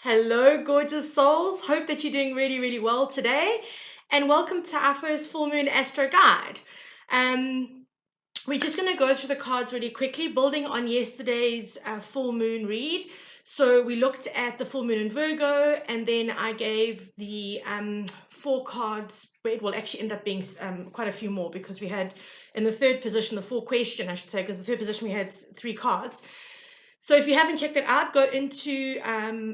Hello, gorgeous souls. Hope that you're doing really, really well today. And welcome to our first full moon Astro guide. We're just going to go through the cards really quickly, building on yesterday's full moon read. So we looked at the full moon in Virgo, and then I gave the 4 cards. It will actually end up being quite a few more because we had in the third position, the 4 question, I should say, because the third position we had 3 cards. So if you haven't checked it out, go into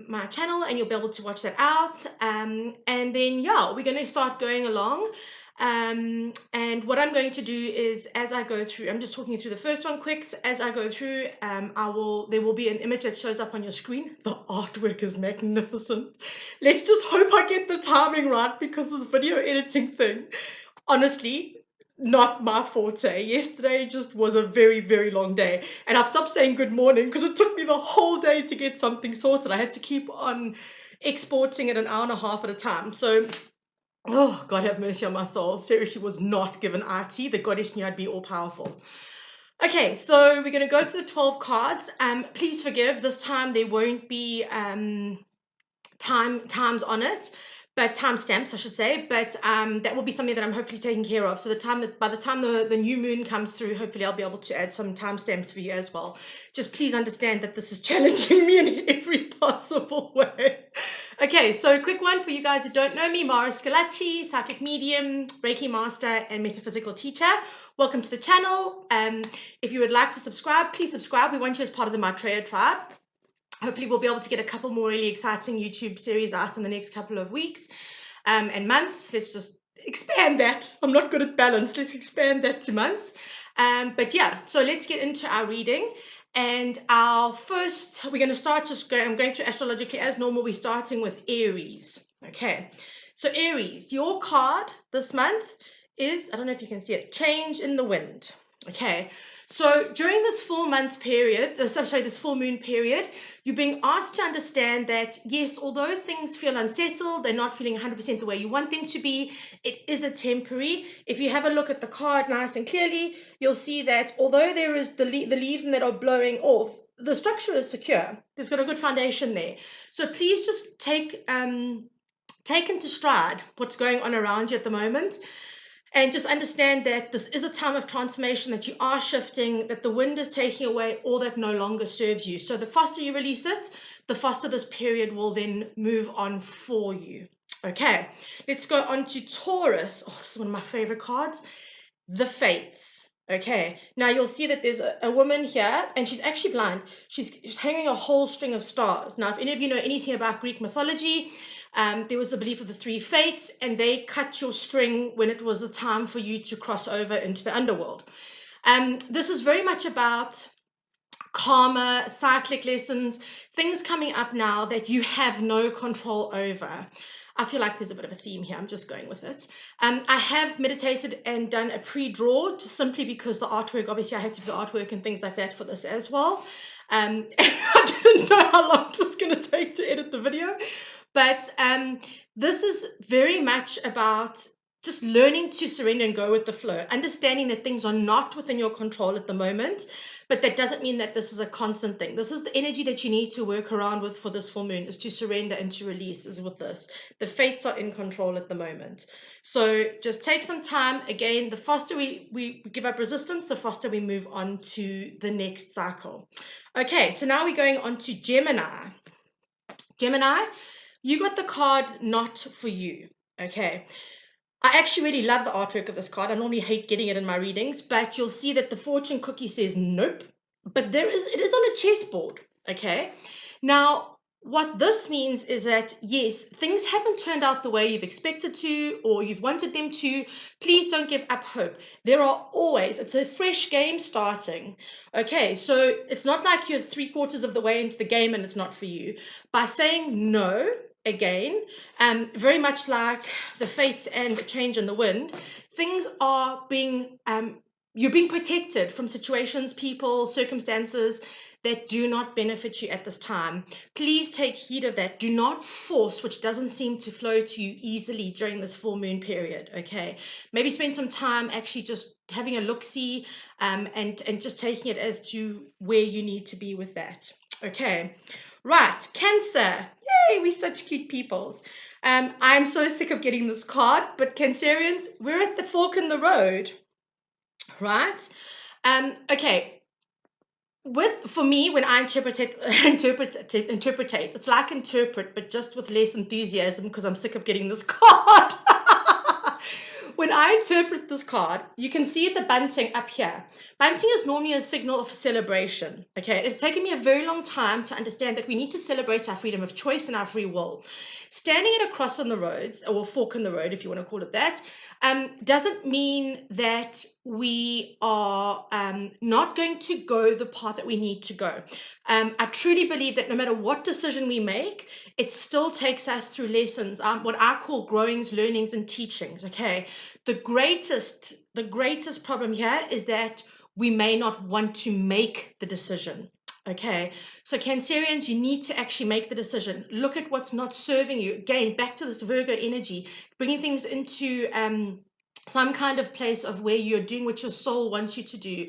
my channel and you'll be able to watch that out. And then, yeah, we're going to start going along. And what I'm going to do is, as I go through, I'm just talking you through the first one quick. As I go through, there will be an image that shows up on your screen. The artwork is magnificent. Let's just hope I get the timing right, because this video editing thing, honestly, not my forte. Yesterday just was a very, very long day, and I've stopped saying good morning because it took me the whole day to get something sorted. I had to keep on exporting it an hour and a half at a time. So, oh, God have mercy on my soul. Seriously, was not given IT. The goddess knew I'd be all powerful. Okay, so we're going to go through the 12 cards. Please forgive, this time there won't be times on it, but timestamps, I should say, but that will be something that I'm hopefully taking care of. So by the time the new moon comes through, hopefully I'll be able to add some timestamps for you as well. Just please understand that this is challenging me in every possible way. Okay, so a quick one for you guys who don't know me: Mara Scalacci, psychic medium, Reiki master, and metaphysical teacher. Welcome to the channel. If you would like to subscribe, please subscribe. We want you as part of the Maitreya tribe. Hopefully we'll be able to get a couple more really exciting YouTube series out in the next couple of weeks and months. Let's just expand that. I'm not good at balance. Let's expand that to months. But yeah, so let's get into our reading. And we're going to start I'm going through astrologically as normal. We're starting with Aries. Okay, so Aries, your card this month is, I don't know if you can see it, change in the wind. Okay, so during this full month period, this full moon period, you're being asked to understand that, yes, although things feel unsettled, they're not feeling 100% the way you want them to be, it is a temporary. If you have a look at the card nice and clearly, you'll see that although there is the leaves that are blowing off, the structure is secure. There's got a good foundation there. So please just take into stride what's going on around you at the moment. And just understand that this is a time of transformation, that you are shifting, that the wind is taking away all that no longer serves you. So the faster you release it, the faster this period will then move on for you. Okay, let's go on to Taurus. Oh, this is one of my favorite cards, the Fates. Okay, now you'll see that there's a woman here, and she's actually blind. She's hanging a whole string of stars. Now, if any of you know anything about Greek mythology, there was a belief of the 3 fates, and they cut your string when it was a time for you to cross over into the underworld. This is very much about karma, cyclic lessons, things coming up now that you have no control over. I feel like there's a bit of a theme here. I'm just going with it. I have meditated and done a pre-draw, just simply because the artwork, obviously I had to do the artwork and things like that for this as well. And I didn't know how long it was going to take to edit the video. But this is very much about just learning to surrender and go with the flow, understanding that things are not within your control at the moment, but that doesn't mean that this is a constant thing. This is the energy that you need to work around with for this full moon, is to surrender and to release, is with this. The fates are in control at the moment. So just take some time. Again, the faster we give up resistance, the faster we move on to the next cycle. Okay, so now we're going on to Gemini. Gemini, you got the card Not For You. Okay. I actually really love the artwork of this card. I normally hate getting it in my readings, but you'll see that the fortune cookie says nope. But it is on a chessboard. Okay. Now, what this means is that, yes, things haven't turned out the way you've expected to or you've wanted them to. Please don't give up hope. It's a fresh game starting. Okay, so it's not like you're 3/4 of the way into the game and it's not for you. By saying no, again, very much like the fates and the change in the wind, things are you're being protected from situations, people, circumstances that do not benefit you at this time. Please take heed of that. Do not force which doesn't seem to flow to you easily during this full moon period. Okay, maybe spend some time actually just having a look-see and just taking it as to where you need to be with that. Okay, right, Cancer. Yay, we're such cute peoples. I'm so sick of getting this card, but Cancerians, we're at the fork in the road, right? Okay, for me, when I interpretate, it's like interpret, but just with less enthusiasm because I'm sick of getting this card. When I interpret this card, you can see the bunting up here. Bunting is normally a signal of celebration. Okay, it's taken me a very long time to understand that we need to celebrate our freedom of choice and our free will. Standing at a cross on the roads, or a fork in the road, if you want to call it that, doesn't mean that we are not going to go the path that we need to go. I truly believe that no matter what decision we make, it still takes us through lessons, what I call growings, learnings, and teachings. Okay, the greatest problem here is that we may not want to make the decision. Okay, so Cancerians, you need to actually make the decision. Look at what's not serving you. Again, back to this Virgo energy, bringing things into some kind of place of where you're doing what your soul wants you to do.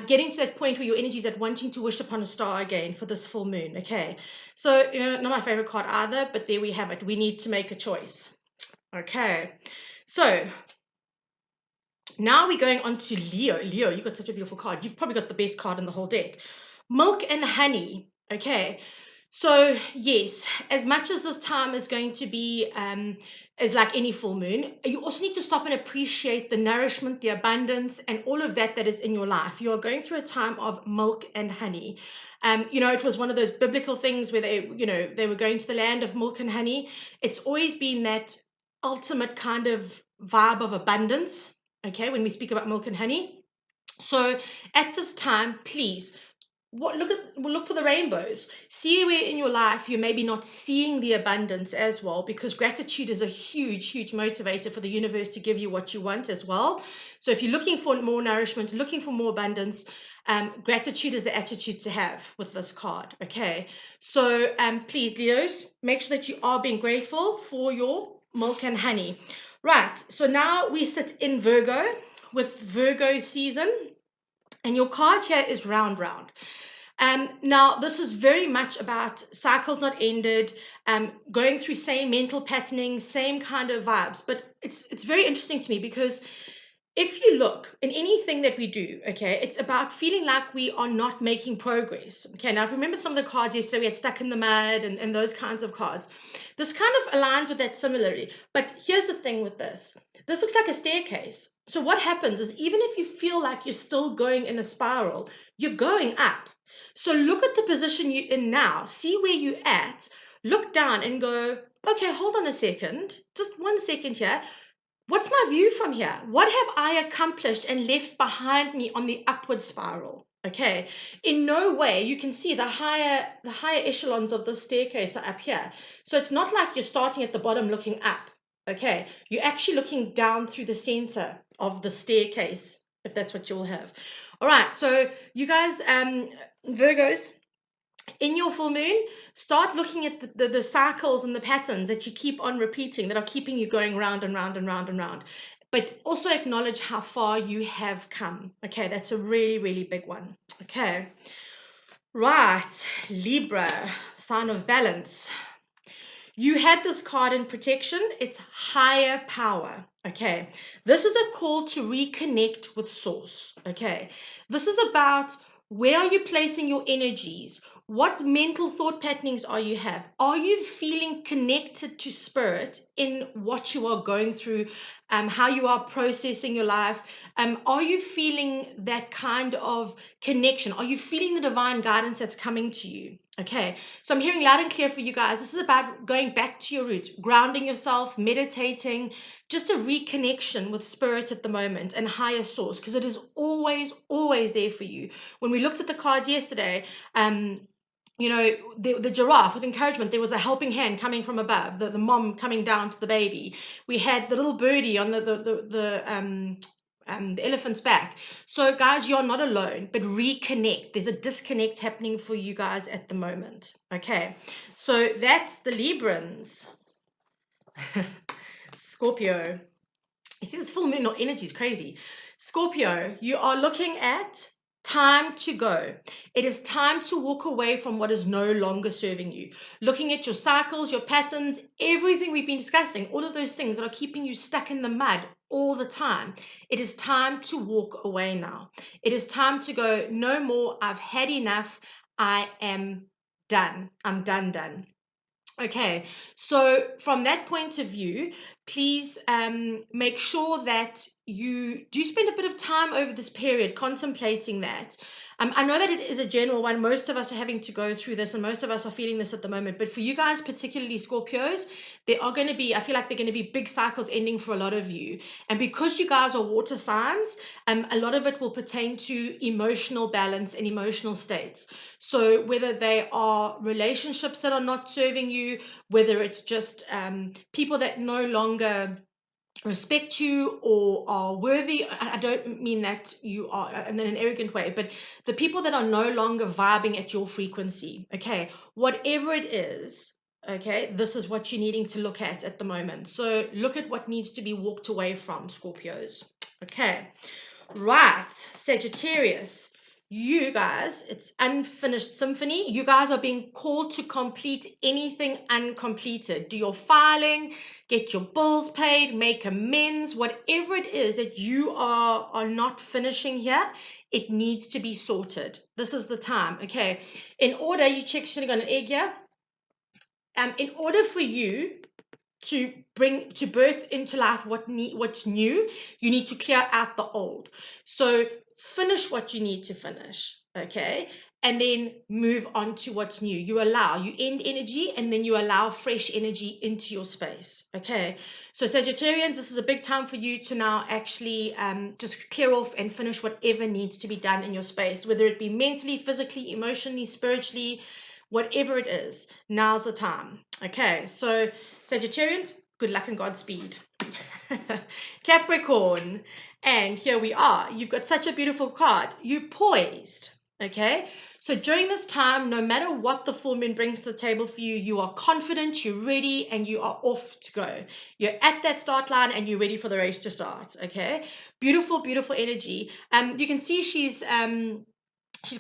Getting to that point where your energy is at wanting to wish upon a star again for this full moon. Okay, so not my favorite card either, but there we have it. We need to make a choice. Okay, so now we're going on to Leo. Leo, you got such a beautiful card. You've probably got the best card in the whole deck. Milk and honey. Okay, so yes, as much as this time is going to be is like any full moon, you also need to stop and appreciate the nourishment, the abundance, and all of that that is in your life. You are going through a time of milk and honey. It was one of those biblical things where they were going to the land of milk and honey. It's always been that ultimate kind of vibe of abundance. Okay, when we speak about milk and honey. So at this time, please look for the rainbows. See where in your life you're maybe not seeing the abundance as well, because gratitude is a huge motivator for the universe to give you what you want as well. So if you're looking for more nourishment, looking for more abundance, gratitude is the attitude to have with this card. Okay, so please, Leos, make sure that you are being grateful for your milk and honey. Right, so now we sit in Virgo with Virgo season, and your card here is round. Now, this is very much about cycles not ended, going through same mental patterning, same kind of vibes. But it's very interesting to me because if you look in anything that we do, okay, it's about feeling like we are not making progress. Okay, now if you remember some of the cards yesterday, we had stuck in the mud and those kinds of cards. This kind of aligns with that similarly. But here's the thing with this. This looks like a staircase. So what happens is even if you feel like you're still going in a spiral, you're going up. So look at the position you're in now. See where you're at. Look down and go, okay, hold on a second. Just 1 second here. What's my view from here? What have I accomplished and left behind me on the upward spiral? Okay, in no way, you can see the higher echelons of the staircase are up here. So it's not like you're starting at the bottom looking up. Okay, you're actually looking down through the center of the staircase, if that's what you'll have. All right, so you guys, Virgos, in your full moon, start looking at the cycles and the patterns that you keep on repeating that are keeping you going round and round and round and round. But also acknowledge how far you have come. Okay, that's a really big one. Okay, right, Libra, sign of balance. You had this card in protection. It's higher power. Okay, this is a call to reconnect with source. Okay, this is about where are you placing your energies? What mental thought patternings are you have? Are you feeling connected to spirit in what you are going through, how you are processing your life? Are you feeling that kind of connection? Are you feeling the divine guidance that's coming to you? Okay, so I'm hearing loud and clear for you guys. This is about going back to your roots, grounding yourself, meditating, just a reconnection with spirit at the moment and higher source, because it is always there for you. When we looked at the cards yesterday, the giraffe with encouragement, there was a helping hand coming from above, the mom coming down to the baby. We had the little birdie on the elephant's back. So guys, you're not alone, but reconnect. There's a disconnect happening for you guys at the moment. Okay, so that's the Librans. Scorpio. You see this full moon or energy is crazy. Scorpio, you are looking at time to go. It is time to walk away from what is no longer serving you. Looking at your cycles, your patterns, everything we've been discussing, all of those things that are keeping you stuck in the mud all the time. It is time to walk away now. It is time to go, no more. I've had enough. I am done. I'm done. Okay, so from that point of view, please make sure that you do spend a bit of time over this period contemplating that. I know that it is a general one. Most of us are having to go through this, and most of us are feeling this at the moment. But for you guys, particularly Scorpios, there are going to be, I feel like there are going to be big cycles ending for a lot of you. And because you guys are water signs, a lot of it will pertain to emotional balance and emotional states. So whether they are relationships that are not serving you, whether it's just people that no longer respect you or are worthy. I don't mean that you are in an arrogant way, but the people that are no longer vibing at your frequency, okay, whatever it is, okay, this is what you're needing to look at the moment. So look at what needs to be walked away from, Scorpios. Okay, right, Sagittarius. You guys, it's unfinished symphony. You guys are being called to complete anything uncompleted. Do your filing, get your bills paid, make amends, whatever it is that you are not finishing here, it needs to be sorted. This is the time, okay? In order, you check, should have got an egg here. In order for you to birth into life what's new, you need to clear out the old. So finish what you need to finish, okay, and then move on to what's new. You end energy, and then you allow fresh energy into your space, okay? So Sagittarians, this is a big time for you to now actually just clear off and finish whatever needs to be done in your space, whether it be mentally, physically, emotionally, spiritually, whatever it is. Now's the time. Okay, so Sagittarians, good luck and Godspeed. Capricorn, and here we are. You've got such a beautiful card. You're poised. Okay, so during this time, no matter what the full moon brings to the table for you, you are confident, you're ready, and you are off to go. You're at that start line and you're ready for the race to start. Okay, beautiful, beautiful energy. You can see she's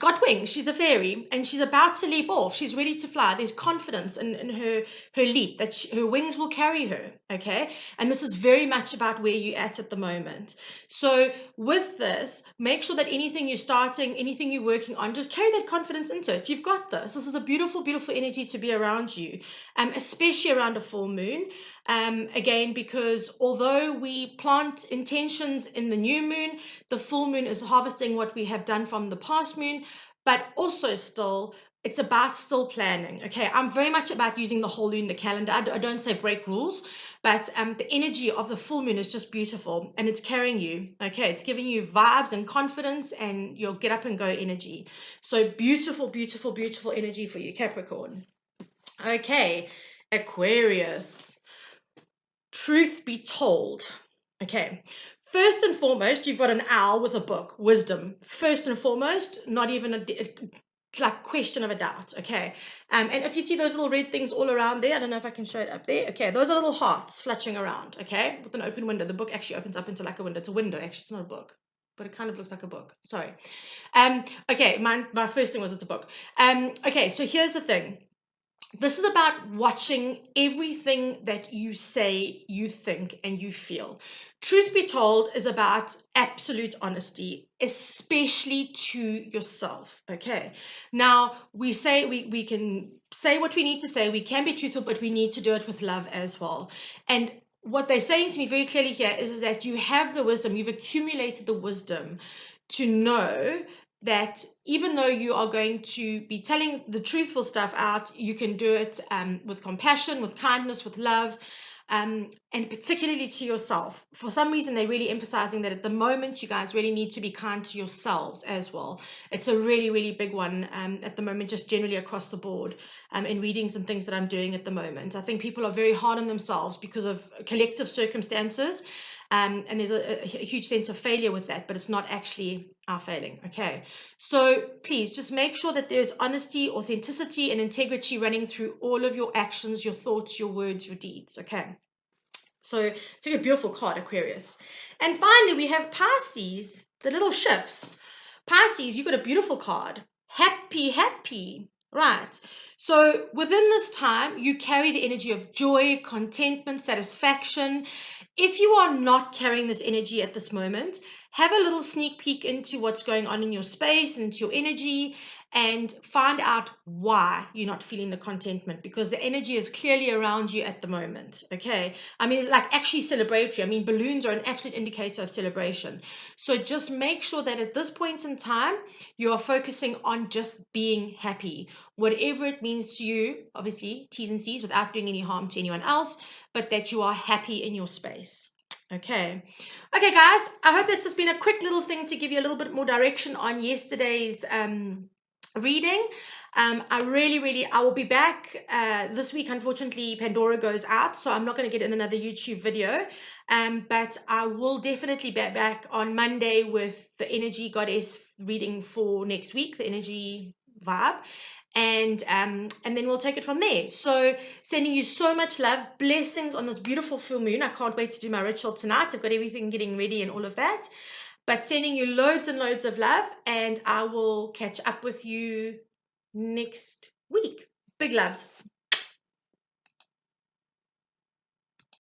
got wings. She's a fairy, and she's about to leap off. She's ready to fly. There's confidence in her leap, that her wings will carry her, okay? And this is very much about where you're at the moment. So with this, make sure that anything you're starting, anything you're working on, just carry that confidence into it. You've got this. This is a beautiful, beautiful energy to be around you, especially around a full moon. Again, because although we plant intentions in the new moon, the full moon is harvesting what we have done from the past moon, but also still, it's about still planning. Okay, I'm very much about using the whole lunar calendar. I don't say break rules, but the energy of the full moon is just beautiful, and it's carrying you. Okay, it's giving you vibes and confidence and your get up and go energy. So beautiful, beautiful, beautiful energy for you, Capricorn. Okay, Aquarius. Truth be told, okay, first and foremost, you've got an owl with a book, wisdom. First and foremost, not even a like question of a doubt, okay? And if you see those little red things all around there, I don't know if I can show it up there. Okay, those are little hearts fluttering around, okay, with an open window. The book actually opens up into like a window. It's a window, actually. It's not a book, but it kind of looks like a book. Sorry. Okay, my first thing was it's a book. Okay, so here's the thing. This is about watching everything that you say, you think, and you feel. Truth be told is about absolute honesty, especially to yourself. Okay. Now, we say we can say what we need to say, we can be truthful, but we need to do it with love as well. And what they're saying to me very clearly here is that you have the wisdom, you've accumulated the wisdom to know that even though you are going to be telling the truthful stuff out, you can do it with compassion, with kindness, with love, and particularly to yourself. For some reason, they're really emphasizing that at the moment, you guys really need to be kind to yourselves as well. It's a really, really big one at the moment, just generally across the board in readings and things that I'm doing at the moment. I think people are very hard on themselves because of collective circumstances. And there's a huge sense of failure with that, but it's not actually our failing. Okay, so please just make sure that there's honesty, authenticity, and integrity running through all of your actions, your thoughts, your words, your deeds. Okay, so it's a beautiful card, Aquarius. And finally, we have Pisces, the little shifts. Pisces, you got a beautiful card. Happy, happy. Right. So within this time, you carry the energy of joy, contentment, satisfaction. If you are not carrying this energy at this moment, have a little sneak peek into what's going on in your space and into your energy, and find out why you're not feeling the contentment, because the energy is clearly around you at the moment. Okay. I mean, it's like actually celebratory. I mean, balloons are an absolute indicator of celebration. So just make sure that at this point in time, you are focusing on just being happy, whatever it means to you, obviously, T's and C's, without doing any harm to anyone else, but that you are happy in your space. Okay. Okay, guys, I hope that's just been a quick little thing to give you a little bit more direction on yesterday's reading. I will be back this week. Unfortunately, Pandora goes out, so I'm not going to get in another YouTube video. But I will definitely be back on Monday with the energy goddess reading for next week, the energy vibe. And then we'll take it from there. So sending you so much love, blessings on this beautiful full moon. I can't wait to do my ritual tonight. I've got everything getting ready and all of that. But sending you loads and loads of love, and I will catch up with you next week. Big loves.